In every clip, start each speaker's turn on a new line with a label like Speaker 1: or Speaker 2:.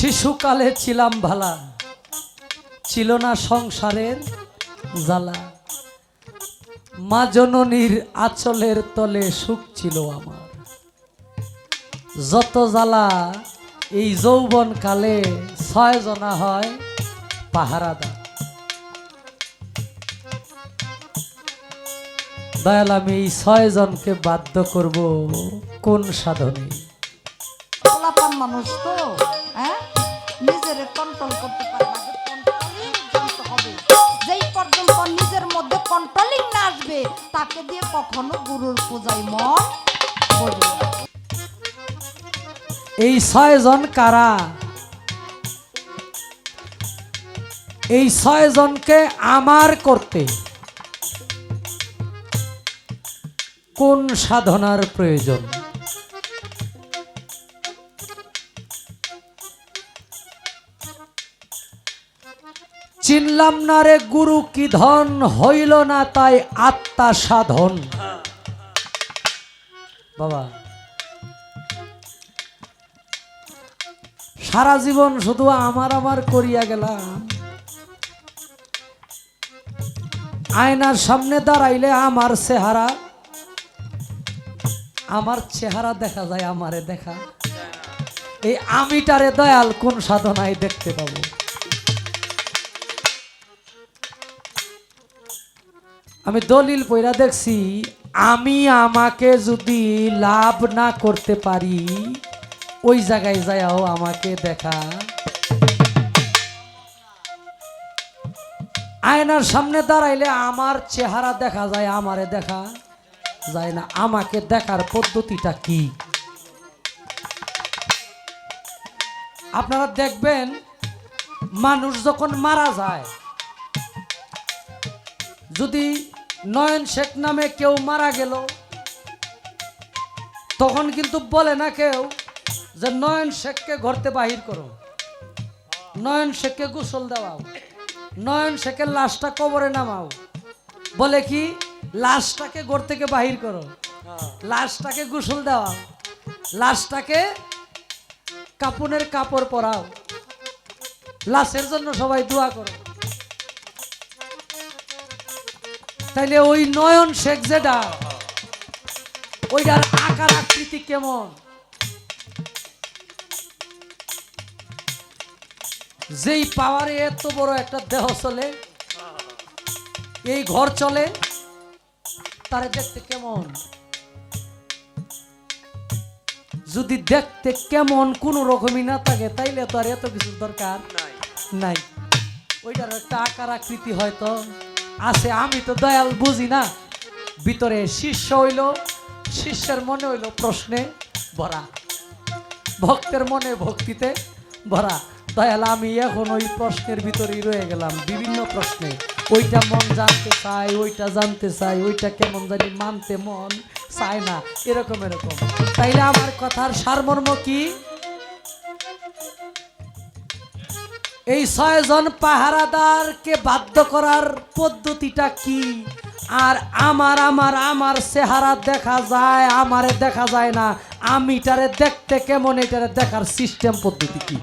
Speaker 1: শিশুকালে ছিলাম ভালা, ছিল না সংসারের জ্বালা। মা জননীর আঁচলের তলে সুখ ছিল আমার। যত জ্বালা এই যৌবন কালে 6 জনা হয় পাহারাদার। দয়াল আমি এই 6 জনকে বাধ্য করব কোন সাধনে?
Speaker 2: পোলাপান মানুষ তো নিজের কন্ট্রোল করতে পারে না, কন্ট্রোলিং জানতে হবে। যেই পর্যন্ত নিজের মধ্যে কন্ট্রোলিং না আসবে তাকে দিয়ে কখনো গুরুর পূজায় মন বসবে না।
Speaker 1: এই 6 জন কারা? এই 6 জনকে আমার করতে কোন সাধনার প্রয়োজন? চিনলাম না রে গুরু কি ধন, হইল না তাই আত্মা সাধন। বাবা সারা জীবন শুধু আমার আমার করিয়া গেলাম। আয়নার সামনে দাঁড়াইলে আমার চেহারা দেখা যায়, আমারে দেখা। এই আমিটারে দয়াল কোন সাধনায় দেখতে পাবো? আমি দলিল পইরা দেখছি, আমি আমাকে যদি লাভ না করতে পারি ওই জায়গায় যাও আমাকে দেখা। আয়নার সামনে দাঁড়াইলে আমার চেহারা দেখা যায়, আমারে দেখা যায় না। আমাকে দেখার পদ্ধতিটা কি? আপনারা দেখবেন মানুষ যখন মারা যায়, যদি নয়ন শেখ নামে কেউ মারা গেল, তখন কিন্তু বলে না কেউ যে নয়ন শেখকে ঘরতে বাহির করো, নয়ন শেখকে গোসল দেওয়াও, নয়ন শেখের লাশটা কবরে নামাও। বলে কি লাশটাকে ঘর থেকে বাহির করো, লাশটাকে গোসল দেওয়াও, লাশটাকে কাপনের কাপড় পরাও, লাশের জন্য সবাই দোয়া করো। তাইলে ওই নয়ন শেখ যেটা, ওইটার আকার আকৃতি কেমন? যেই পাওয়ারে এত বড় একটা দেহ চলে, এই ঘর চলে, তারে দেখতে কেমন? যদি দেখতে কেমন কোন রকমই না থাকে তাইলে তো আর এত কিছু দরকার নাই। ওইটার একটা আকার আকৃতি হয়তো আছে, আমি তো দয়াল বুঝি না। ভিতরে শিষ্য হইল, শিষ্যের মনে হইল প্রশ্নে ভরা, ভক্তের মনে ভক্তিতে ভরা। দয়াল আমি এখন ওই প্রশ্নের ভিতরেই রয়ে গেলাম, বিভিন্ন প্রশ্নে। ওইটা মন জানতে চাই, ওইটা জানতে চাই, ওইটা কেমন জানি মানতে মন চায় না, এরকম। তাইলে আমার কথার সারমর্ম কি? এই 6 জন পাহারাদারকে বাধ্য করার পদ্ধতিটা কি? আর আমার চেহারা দেখা যায়, আমারে দেখা যায় না, আমিটারে দেখতে কেমন, এটারে দেখার সিস্টেম পদ্ধতি কি?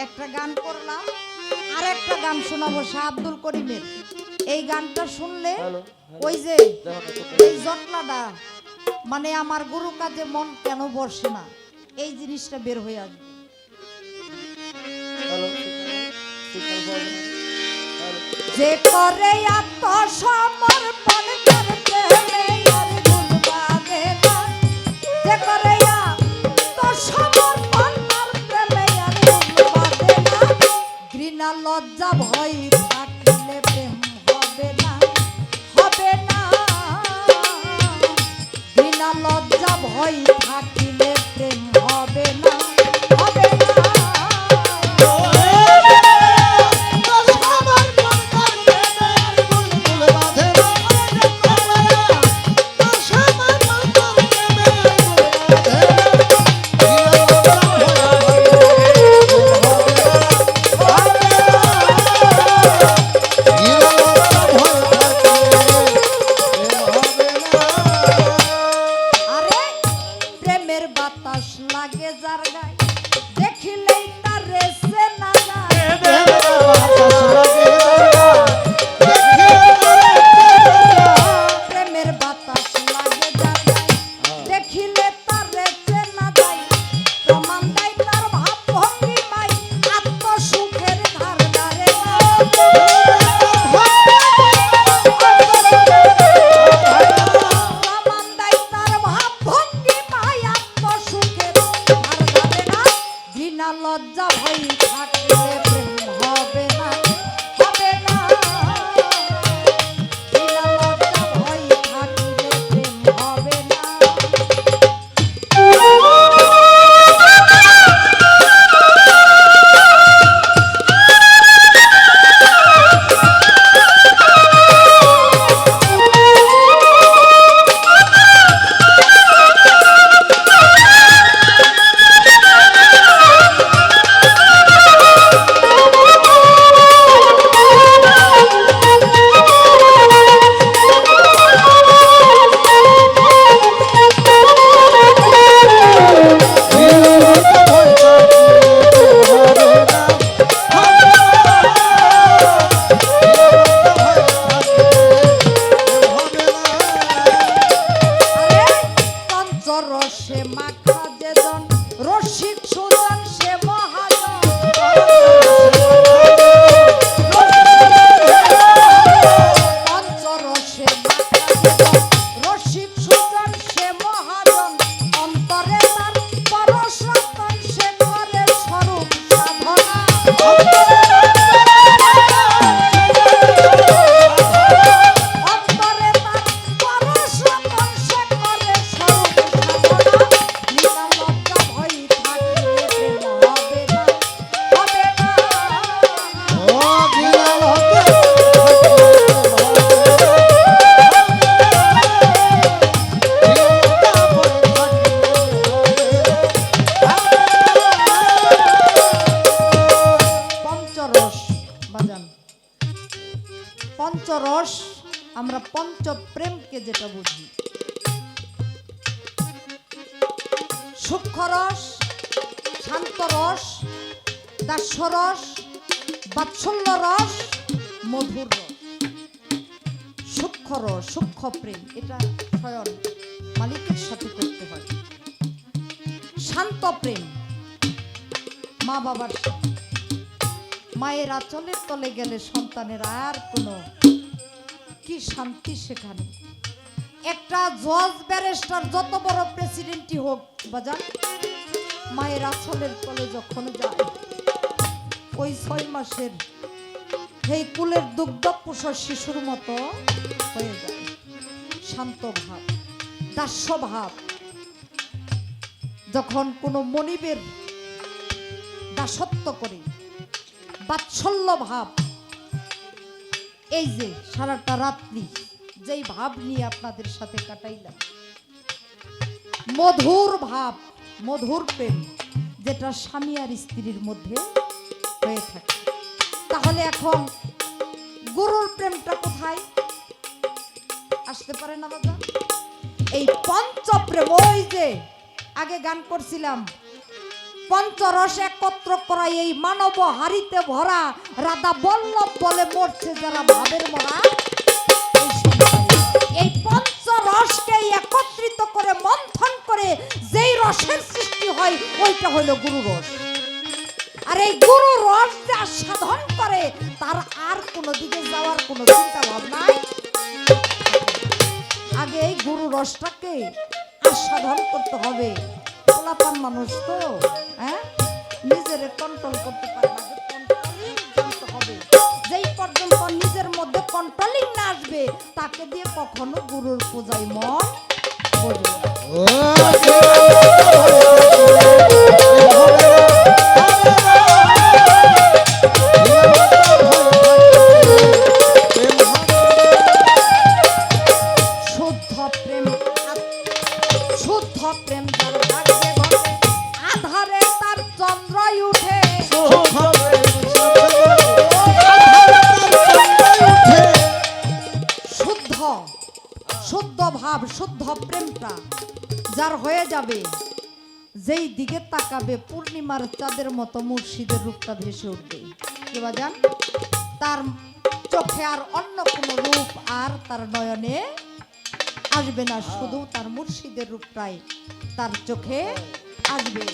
Speaker 2: একটা গান করলাম, আর একটা গান শোনাবো শাহ আব্দুল করিমের। এই গানটা শুনলে ওই যে এই জটলাটা, মানে আমার গুরু কাজে মন কেন বসে না, এই জিনিসটা বের হয়ে আসবে। যে করে আত্মসমর্পণ করতে আর ভুল বাঁধে না, যে করে আত্মসমর্পণ করতে আর ভুল বাঁধে না, ঘৃণা লজ্জা ভয় থাকলে প্রেম হবে না, হবে না। ঘৃণা লজ্জা ভয় থাকলে প্রেম হবে না, হবে না। লজ্জা ভয় থাকলে প্রেম হবে না, হবে না। বিনা লজ্জা ভয় থাকলে প্রেম হবে না। রসে মাখা যেজন রসিক সুজন সে মহাজন। পঞ্চরসে মাখা যেজন রসিক সুজন সে মহাজন। অন্তরে তার পরশতন সে করে স্বরূপ সাধনা। অন্তরে তার পরশতন সে করে স্বরূপ পঞ্চরস। আমরা পঞ্চপ্রেমকে যেটা বুঝি, সূক্ষ্মরস, শান্তরস, দাস্যরস, বাৎসল্য রস, মধুর রস। সূক্ষ্মরস, সূক্ষ্ম প্রেম, এটা স্বয়ং মালিকের সাথে করতে হয়। শান্ত প্রেম মা বাবার সাথে, মায়ের আঁচলের তলে গেলে সন্তানের আর কোনো কি শান্তি সেখানে। একটা জজ ব্যারিস্টার যত বড় প্রেসিডেন্টই হোক বাজান, মায়ের আঁচলের তলে যখন যায় ওই 6 মাসের এই কুলের দুগ্ধ পোষা শিশুর মতো হয়ে যায়। শান্ত ভাব, দাস্য ভাব। যখন কোনো মনিবের দাসত্ব করে, বাৎসল্য ভাব। এই যে সারাটা রাত্রি যেই ভাব নিয়ে আপনাদের সাথে কাটাইলাম, মধুর ভাব, মধুর প্রেম, যেটা স্বামী আর স্ত্রীর মধ্যে হয়ে থাকে। তাহলে এখন গুরুর প্রেমটা কোথায় আসতে পারে না বাবা? এই পঞ্চপ্রেম। ওই যে আগে গান করছিলাম, পঞ্চরস একত্র করা এই মানব হারিতে ভরা, রাধা বল্লভ বলে মরছে যারা ভাবের মরা। এই পঞ্চরসকে একত্রিত করে মন্থন করে যেই রসের সৃষ্টি হয় ওইটা হলো গুরু রস। আর এই গুরু রস যা সাধন করে তার আর কোনো দিকে যাওয়ার কোনো চিন্তা ভাবনা নাই। আগে এই গুরু রসটাকে আস্বাদন করতে হবে। পোলাপান মানুষ তো, হ্যাঁ, নিজের কন্ট্রোল করতে পারে না, কন্ট্রোলিং জানতে হবে। যেই পর্যন্ত নিজের মধ্যে কন্ট্রোলিং না আসবে তাকে দিয়ে কখনো গুরুর পূজায় মন বসবে না। শুদ্ধ ভাব, শুদ্ধ প্রেমটা যার হয়ে যাবে, যেই দিকে তাকাবে পূর্ণিমার চাঁদের মতো মুর্শিদের রূপটা ভেসে উঠবে। কি বাজান? তার চোখে আর অন্য কোনো রূপ আর তার নয়নে আসবে না, শুধু তার মুর্শিদের রূপটাই তার চোখে আসবে।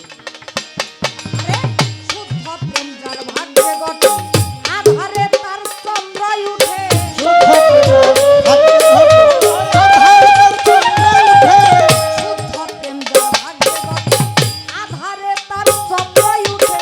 Speaker 2: শুদ্ধ প্রেম যার ভাগ্যে ঘটে, আধারে তার চন্দ্রই উঠে। শুদ্ধ প্রেম যার ভাগ্যে ঘটে, আধারে তার চন্দ্রই উঠে।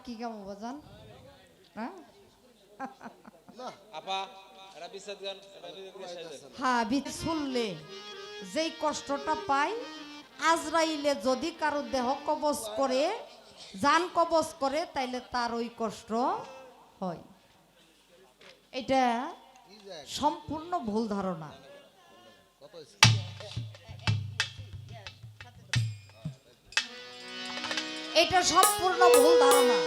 Speaker 2: কি গাবো বাজান? হ্যাঁ
Speaker 3: আপা এটা বিচ্ছেদ গান, এটা নিজে থেকে সাজাইছে।
Speaker 2: হ্যাঁ, শুনলে যেই কষ্টটা পাই, আজরাইলে যদি কারো দেহ কবজ করে, জান কবজ করে, তাইলে তার ওই কষ্ট হয়। এটা সম্পূর্ণ ভুল ধারণা। এটা সম্পূর্ণ ভুল ধারণা।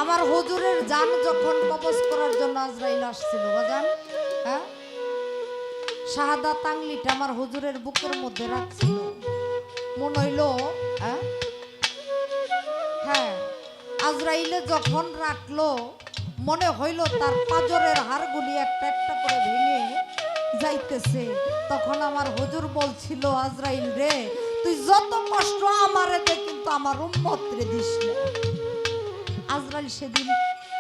Speaker 2: আমার হুজুরের জান যখন কবজ করার জন্য আজরাইল আসছিল বাজান, হ্যাঁ, শাহাদাত আঙ্গুলিটা আমার হুজুরের বুকের মধ্যে রাখছিল। মনে হইল হ্যাঁ, আজরাইলে যখন রাখলো, মনে হইল তার পাজরের হাড়গুলি একটা একটা করে ভেঙে যাইতেছে। তখন আমার হুজুর বলছিল, আজরাইল রে, তুই যত কষ্ট আমারে দে, কিন্তু আমার উম্মত রে দিস না। আজরাইল সেদিন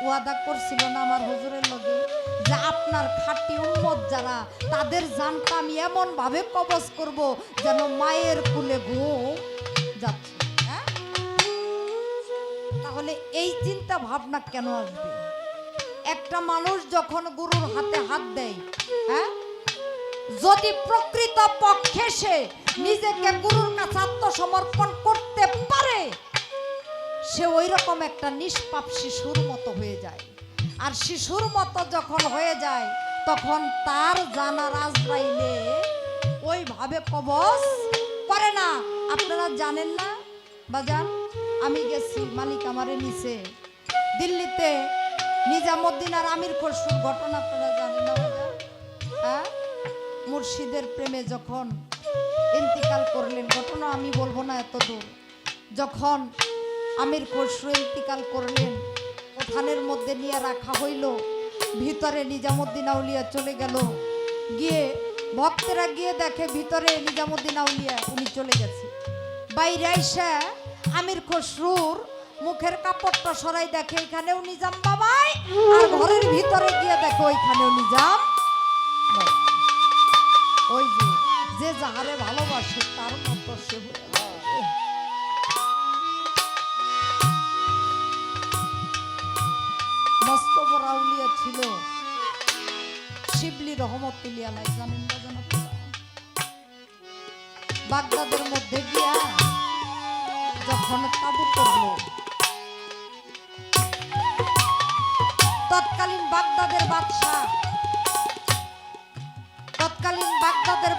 Speaker 2: ওয়াদা করছিল না আমার হুজুরের লগে, যে আপনার খাঁটি উম্মত যারা, তাদের জানটা আমি এমন ভাবে কবজ করব যেন মায়ের কুলে ঘুম যাচ্ছে। হ্যাঁ, তাহলে এই চিন্তা ভাবনা কেন আসবে? একটা মানুষ যখন গুরুর হাতে হাত দেয়, হ্যাঁ, যদি প্রকৃত পক্ষে সে নিজেকে গুরুর কাছে আত্মসমর্পণ করতে পারে, সে ওই রকম একটা নিষ্পাপ শিশুর মতো হয়ে যায়। আর শিশুর মতো যখন হয়ে যায়, তখন তার জানার আজরাইলে ওইভাবে কবজ করে না। আপনারা জানেন না বাজান, আমি গেছি, মালিক আমারে নিছে দিল্লিতে, নিজামুদ্দিন আর আমির খসরুর ঘটনা আপনারা জানেন না বাজান? হ্যাঁ, মুর্শিদের প্রেমে যখন ইন্তিকাল করলেন, ঘটনা আমি বলবো না এত দূর। যখন আমির খসরু ইন্তিকাল করলেন, উঠানের মধ্যে নিয়ে রাখা হইল, ভিতরে নিজামুদ্দিন আউলিয়া চলে গেল। গিয়ে ভক্তরা গিয়ে দেখে ভিতরে নিজামুদ্দিন আউলিয়া উনি চলে গেছে। বাইরে আইসা আমির খসরুর মুখের কাপড়টা সরাই দেখে এখানেও নিজাম বাবাই, আর ঘরের ভিতরে গিয়ে দেখে ওইখানেও নিজাম বাবাই। ওই যে যাহারে ভালোবাসে তার মতো সে মস্ত বড় আউলিয়া ছিল শিবলি রহমতুল্লাহ আলাইহি, জানেন না জানো? বাগদাদের মধ্যে গিয়া যখন তাবু করলো, তৎকালীন বাগদাদের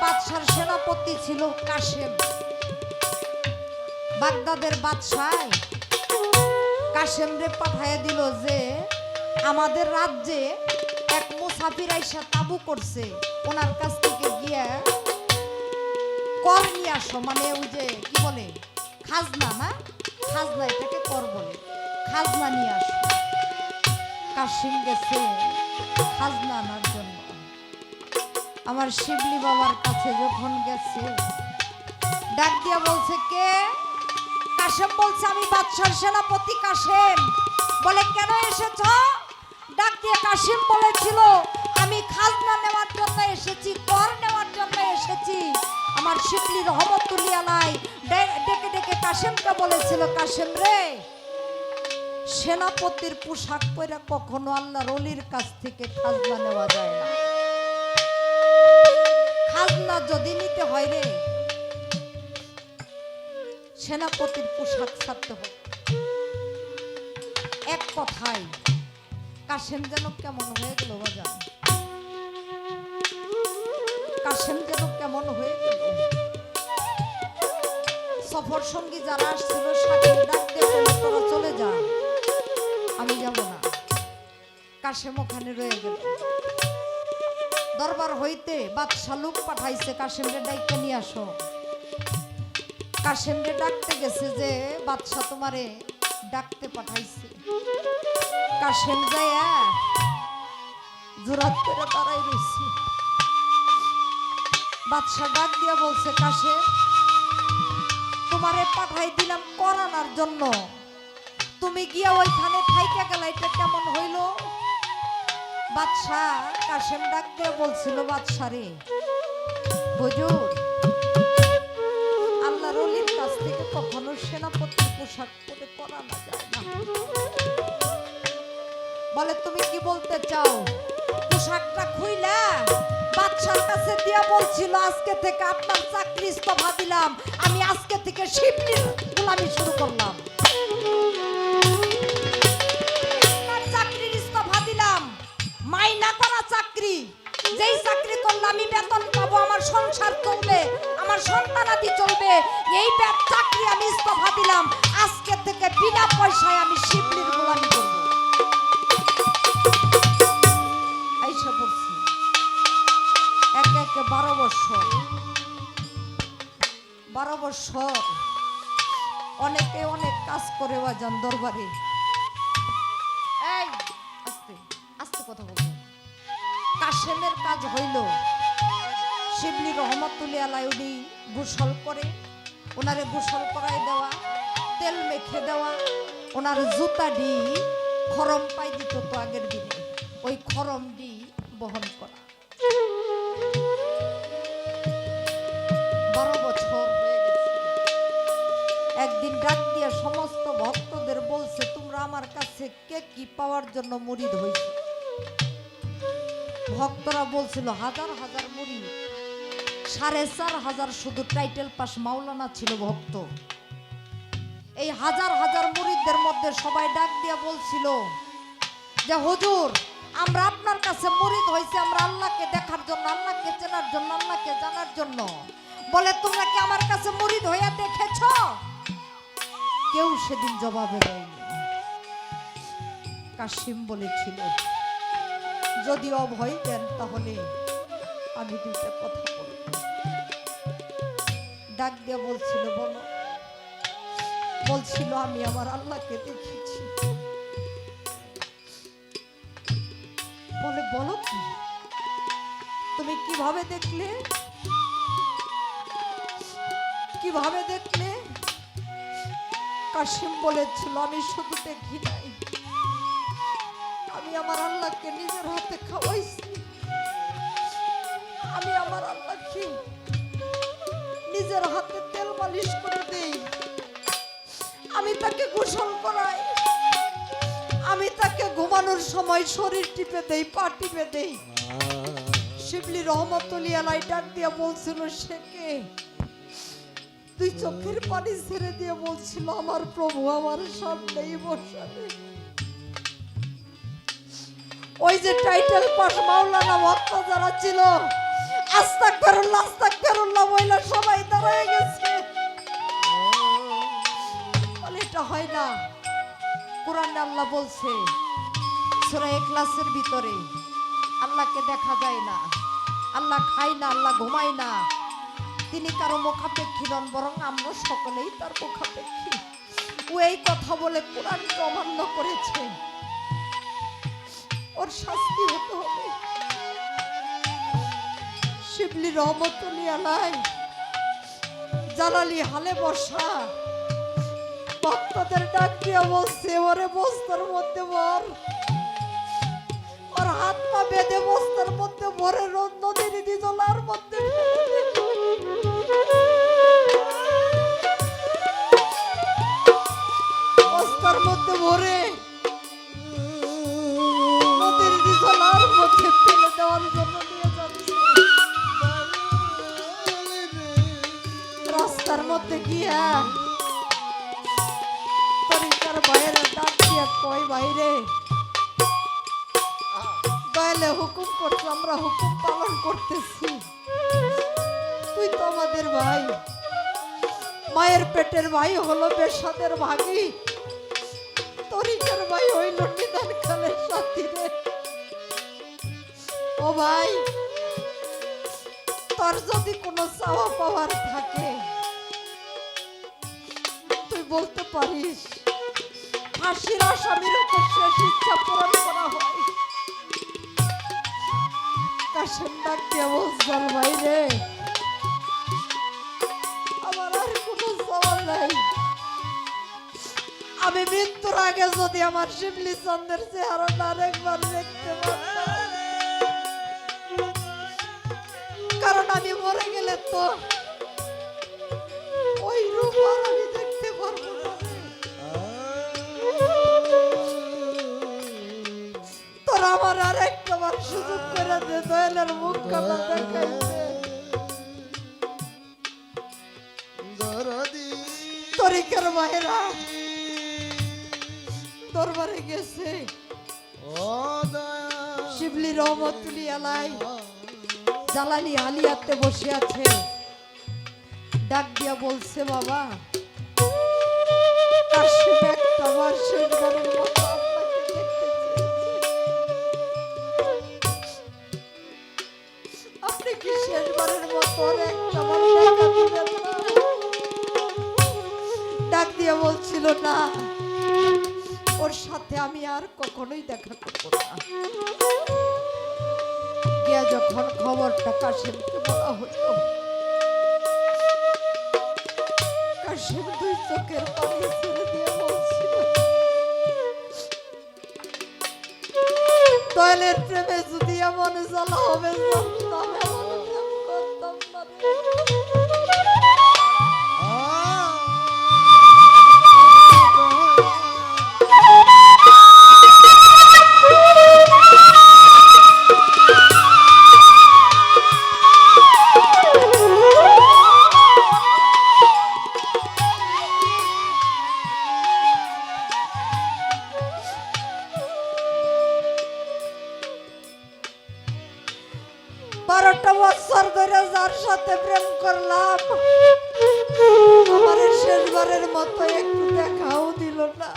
Speaker 2: বাদশার সেনাপতি ছিল কাশেম। বাগদাদের বাদশাহ কাশেম রে পাঠাইয়া দিল যে আমাদের রাজ্যে এক মুসাফির আইসা তাবু করছে, ওনার কাছ থেকে গিয়া কর নিয়ে আসো। মানে ওই যে কি বলে খাজনা, না খাজনা, এটাকে কর বলে, খাজনা নিয়ে আসো। কাশিম গেছে খাজনা আনার জন্য। আমার শিবলি বাবার কাছে যখন গেছে, ডাক দিয়া বলছে, কে? কাশেম বলছে, আমি বাদশার সেনাপতি কাশেম। বলে, কেন এসেছ? ডাক দিয়ে কাশেম বলেছিল, আমি খাজনা নেওয়ার জন্য এসেছি, কর নেওয়ার জন্য এসেছি। আমার শিবলি রহমতুল্লাহ আলাইহি ডেকে ডেকে কাশেমকে বলেছিল, কাশেম রে, সেনাপতির পোশাক পরে কখনো আল্লাহর ওলির কাছ থেকে খাজনা নেওয়া যায় না। খাজনা যদি নিতে হয় রে, সেনাপতির পোশাক ছাড়তে হবে। এক কথায় কাশেম যেন কেমন হয়ে গেল বাজান, কাশেম যেন কেমন হয়ে গেল। সফর সঙ্গী যারা আসছিল সাথে ডাক দিয়ে বলল, তোরা চলে যা, আমি যাব না। কাশেম ওখানে রয়ে গেল। দরবার হইতে বাদশা লোক পাঠাইছে, কাশেমরে ডাইকে নিয়ে আসো। কাশেমরে ডাকতে গেছে যে বাদশা তোমারে ডাকতে পাঠাইছে। কাশেম যায়া জোরাত করে দাঁড়াই রইছে। বাদশা ডাক দিয়া বলছে, কাশেম, তোমারে পাঠাই দিলাম কর আনার জন্য, তুমি গিয়া ওইখানে থাইকা গেলা, এটা কেমন হইল? বাদশা কাশেম ডাক দিয়ে বলছিল, বাদশা রে, হুজুর, আল্লাহর ওলির কাছ থেকে কখনো সেনাপতির পোশাক পরে আনা যায় না। বলে তুমি কি বলতে চাও? পোশাকটা খুইলা বাদশার কাছে দিয়া বলছিল আজকে থেকে আপনার চাকরি ইস্তফা দিলাম, আমি আজকে থেকে শিবলির গোলামি শুরু করলাম। আপনার চাকরির ইস্তফা দিলাম, মাইনা করা চাকরি, যেই চাকরি করলে আমি বেতন পাবো, আমার সংসার চলবে, আমার সন্তানাদি চলবে, এই চাকরি আমি ইস্তফা দিলাম, আজকে থেকে বিনা পয়সায় আমি শিবলির গোলামি করব। আইসা পড়ছি একে একে 12 বছর, 12 বছর অনেকে অনেক কাজ করে বাজান দরবারে। এই আস্তে আস্তে কথা বলবো। কাশেমের কাজ হইল শিবলি রহমতুল্লাহ আলাইহি উনি গোসল করে, ওনারে গোসল করাই দেওয়া, তেল মেখে দেওয়া, ওনার জুতা ডি খরম পাই দিত তো আগের দিনে, ওই খরম ডি বহন করা। 12 বছর হয়ে গেছে। একদিন ডাক দিয়ে সমস্ত ভক্তদের বলছে, তোমরা আমার কাছে কে কি পাওয়ার জন্য মুরিদ হইছে? ভক্তরা বলছিল হাজার হাজার মুরিদ, 4,500 শুধু টাইটেল পাস মাওলানা ছিল ভক্ত। এই হাজার হাজার মুরিদদের মধ্যে সবাই ডাক দিয়ে বলছিল যে হুজুর, আমরা আপনার কাছে মুরিদ হইছি, আমরা আল্লাহকে দেখার জন্য, আল্লাহকে চেনার জন্য, আল্লাহকে জানার জন্য। বলে তোমরা কি আমার কাছে মুরিদ হইয়া দেখেছ? কেউ সেদিন জবাবে দেয়নি। কাশিম বলেছিল যদি অভয় দেন তাহলে আমি 2টা কথা বলব। ডাক দিয়ে বলছিল বলো। বলছিল আমি আমার আল্লাহকে দেখেছি। বলে বলো কি, তুমি কিভাবে দেখলে? কিভাবে দেখলে? কাশিম বলেছিল আমি শুধু দেখি নাই, আমি আমার আল্লাহকে নিজের হাতে খাওয়াইছি। আমি আমার আল্লাহকে নিজের হাতে তেল মালিশ করে দেই, আমি তাকে গোসল করাই, আমি তাকে ঘুমানোর সময় শরীর টিপে দেই, পা টিপে দেই। শিবলি রহমতুল্লাহ আলাইহি ডাক দিয়ে বলছিল সে কে? 2 চোখের পানি ছেড়ে দিয়ে বলছিল আমার প্রভু আমার সামনেই বসে। ওই যে টাইটেল পাস মাওলানা ভক্ত যারা ছিল, আস্তাগফিরুল্লাহ আস্তাগফিরুল্লাহ বইলা সবাই দাঁড়ায় গেছে। বলে এটা হয় না। কোরআনে আল্লাহ বলছে সূরা ইখলাসের ভিতরে, আল্লাহকে দেখা যায় না, আল্লাহ খায় না, আল্লাহ ঘুমায় না, তিনি কারো মুখাপেক্ষী নন, বরং আমরা সকলেই তার মুখাপেক্ষী। ও এই কথা বলে কোরআনকে অমান্য করেছে, ওর শাস্তি হতে হবে। শিবলি রহমতুল্লাহ আলাইহি জালালি হালে বসা ভক্তদের ডাক দিয়ে বলছে ওরে বস্তার মধ্যে ভর, ওর হাত পা বেঁধে বস্তার মধ্যে ভরে নদীর দিজলার মধ্যে বস্তার মধ্যে ভরে নদীর দিজলার মধ্যে ফেলে দেওয়ার জন্য নিয়ে যাচ্ছে। রাস্তার মধ্যে গিয়া তরিকার বাইরে ডাক দিয়া কয় বাইরে দয়ালে হুকুম করছে, আমরা হুকুম পালন করতেছি, তুই তো আমাদের ভাই, মায়ের পেটের ভাই হলো বেশাদের ভাগী, তরিকার ভাই হইল নিদান কালের সাথী রে। ও ভাই, তোর যদি কোনো চাওয়া পাওয়ার থাকে তুই বলতে পারিস, ফাঁসির আসামির উপর শেষ ইচ্ছা পূরণ করা হয়। কাশেম ডাক দিয়ে বলছেন ভাই রে, আমার আর কোনো চাওয়া নাই, আমি মৃত্যুর আগে যদি আমার শিবলি চন্দ্রের চেহারাটা আরেকবার দেখতে পারতাম, কারণ আমি মরে গেলে তো ওই রূপ আর আমি দেখতে পারবো না। আমার আর একটা বার সুযোগ করে দে দয়ালের মুখ কালা দেখাইতে। তরিকার ভাইরা দরবারে গেছে, শিবলি রহমতুল্লাহ আলাই জালালি আলিয়াতে বসে আছে। ডাক দিয়া বলছে, বাবা কাশিম একটা বার শেষবারের মতো আপনাকে দেখতে চেয়েছে। আপনি কি শেষবারের মতো আর একটা বার দেখা দিবেন না? ডাক দিয়া বলছিল, না, ওর সাথে আমি আর কখনোই দেখা করবো না। গিয়া যখন খবরটা কাশিমকে বলা হলো, কাশিম দুই চোখের পানি ছেড়ে দিয়ে বলছিল, দয়ালের প্রেমে যদি এমন জ্বালা হবে জানতাম, এমন প্রেম করতাম না রে। বছর ধরে যার সাথে প্রেম করলাম, আমার শেষবারের মতো একটু দেখাও দিল না।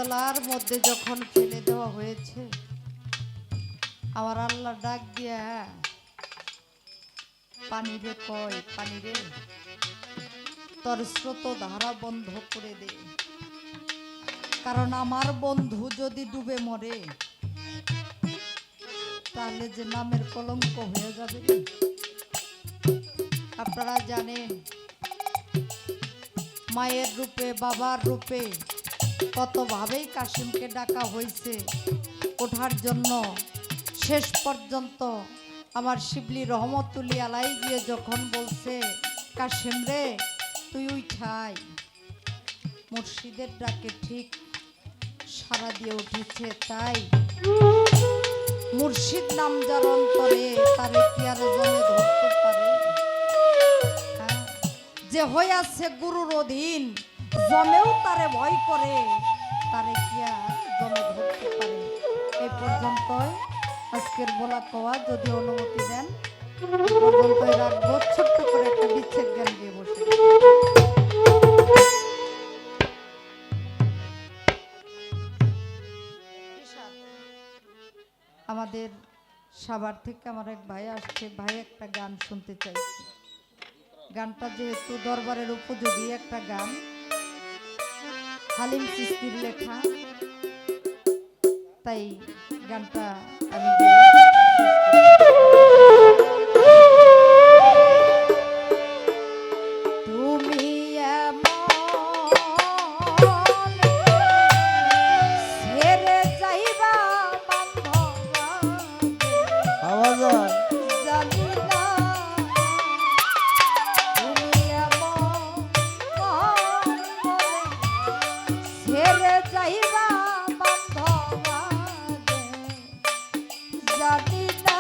Speaker 2: জলার মধ্যে যখন ফেলে দেওয়া হয়েছে, আমার আল্লাহ ডাক দিয়া পানি রে কয়, পানি রে তোর স্রোত ধারা বন্ধ করে দে, কারণ আমার বন্ধু যদি ডুবে মরে তাহলে যে নামের কলঙ্ক হয়ে যাবে। আপনারা জানেন মায়ের রূপে বাবার রূপে কতভাবেই কাশিমকে ডাকা হয়েছে ওঠার জন্য। শেষ পর্যন্ত আমার শিবলি রহমতুল্লাহ আলাই গিয়ে যখন বলছে, কাশিম রে তুই উঠাই, মুর্শিদের ডাকে ঠিক সারা দিয়ে উঠেছে। তাই মুর্শিদ নাম যার অন্তরে তারে কি আর জমে ধরতে পারে? হ্যাঁ, যে হইয়াছে গুরুর অধীন জমেও তারে ভয় করে, তারে কি আর জমে ধরতে পারে? এই পর্যন্তই আজকের বলা কওয়া, যদি অনুমতি দেন পর্যন্তই রাখবো। ছোট্ট করে একটা বিচ্ছেদ গান দিয়ে বসে। আমাদের সাভার থেকে আমার এক ভাই আসছে, ভাই একটা গান শুনতে চাইছে। গানটা যেহেতু দরবারের উপযোগী একটা গান, হালিম চিশতির লেখা, তাই গানটা আমি তুমি ছেড়ে যাইবা জানি না, তুমি ছেড়ে যাইবা জানি না।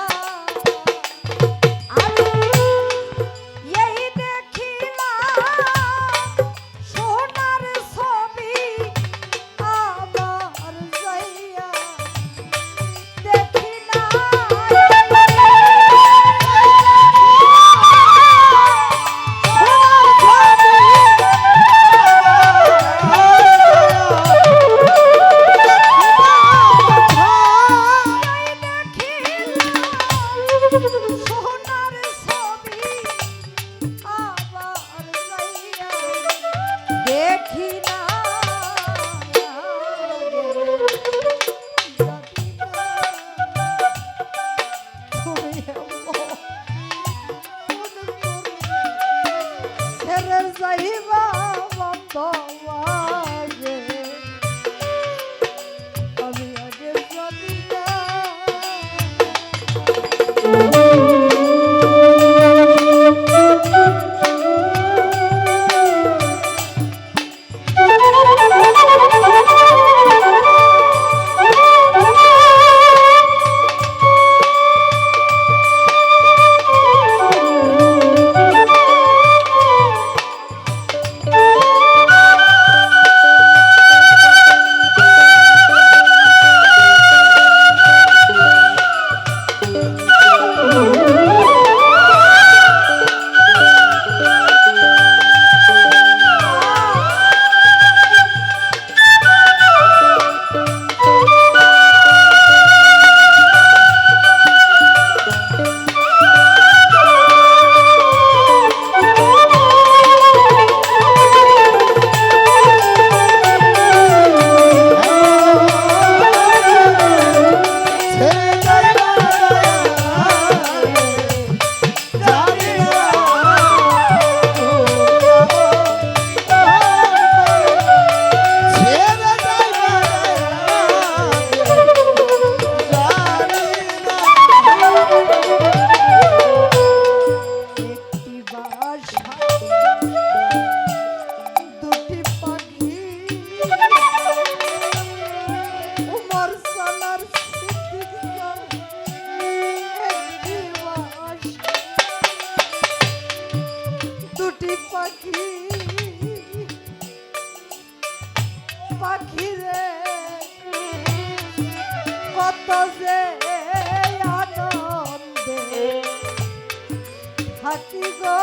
Speaker 2: থাকি গো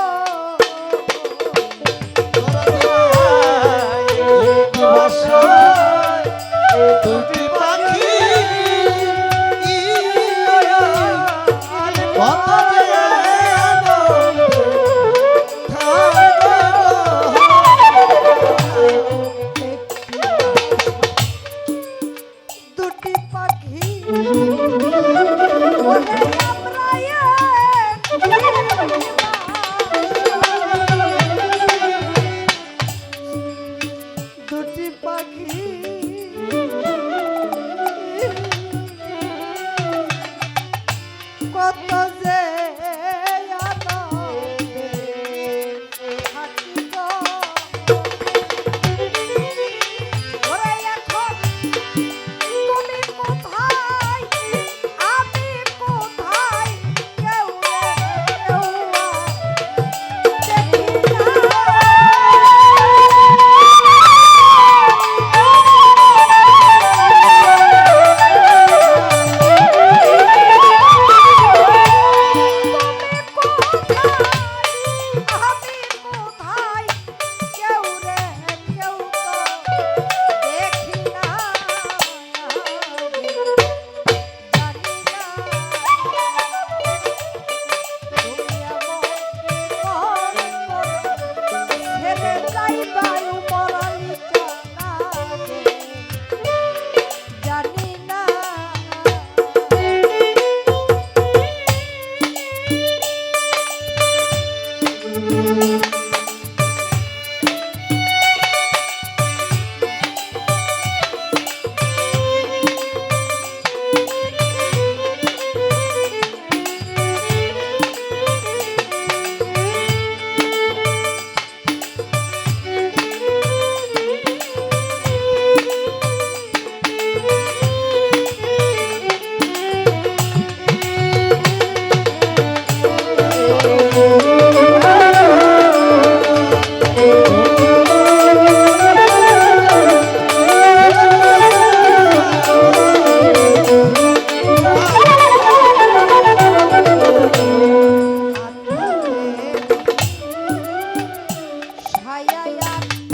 Speaker 2: আর